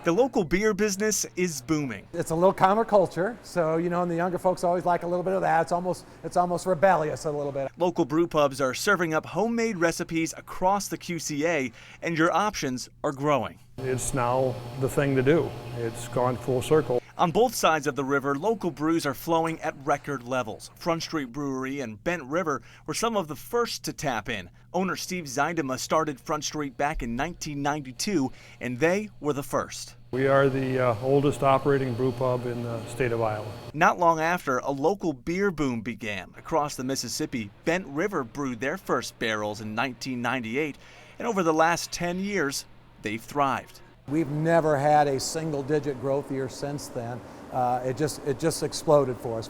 The local beer business is booming. It's a little counterculture, so and the younger folks always like a little bit of that. It's almost rebellious a little bit. Local brew pubs are serving up homemade recipes across the QCA, and your options are growing. It's now the thing to do. It's gone full circle. On both sides of the river, local brews are flowing at record levels. Front Street Brewery and Bent River were some of the first to tap in. Owner Steve Zeidema started Front Street back in 1992, and they were the first. We are the oldest operating brew pub in the state of Iowa. Not long after, a local beer boom began. Across the Mississippi, Bent River brewed their first barrels in 1998, and over the last 10 years, they've thrived. We've never had a single-digit growth year since then. It just exploded for us.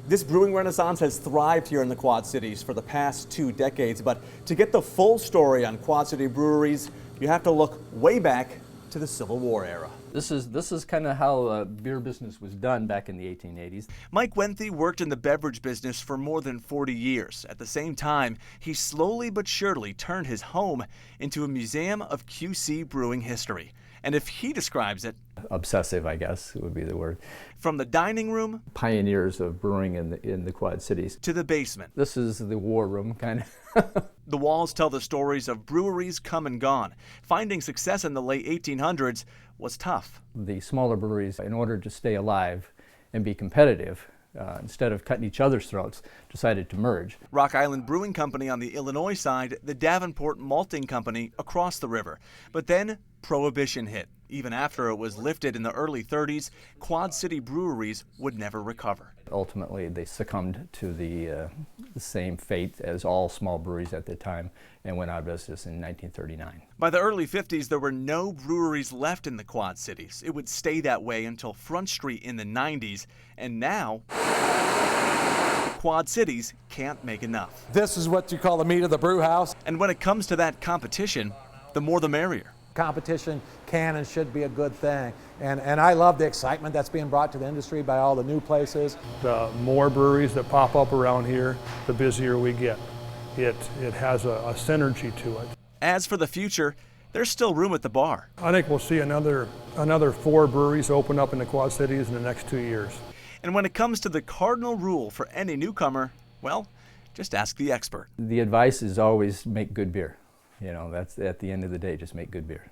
This brewing renaissance has thrived here in the Quad Cities for the past 2 decades, but to get the full story on Quad City breweries, you have to look way back to the Civil War era. This is kind of how beer business was done back in the 1880s. Mike Wenthe worked in the beverage business for more than 40 years. At the same time, he slowly but surely turned his home into a museum of QC brewing history. And if he describes it, obsessive, I guess, would be the word. From the dining room, pioneers of brewing in the Quad Cities, to the basement. This is the war room, kind of. The walls tell the stories of breweries come and gone. Finding success in the late 1800s was tough. The smaller breweries, in order to stay alive and be competitive, instead of cutting each other's throats, decided to merge. Rock Island Brewing Company on the Illinois side, the Davenport Malting Company across the river. But then Prohibition hit. Even after it was lifted in the early 30s, Quad City breweries would never recover. Ultimately, they succumbed to the same fate as all small breweries at the time and went out of business in 1939. By the early 50s, there were no breweries left in the Quad Cities. It would stay that way until Front Street in the 90s, and now Quad Cities can't make enough. This is what you call the meat of the brew house. And when it comes to that competition, the more the merrier. Competition can and should be a good thing. And I love the excitement that's being brought to the industry by all the new places. The more breweries that pop up around here, the busier we get. It has a synergy to it. As for the future, there's still room at the bar. I think we'll see another 4 breweries open up in the Quad Cities in the next 2 years. And when it comes to the cardinal rule for any newcomer, well, just ask the expert. The advice is always make good beer. That's at the end of the day, just make good beer.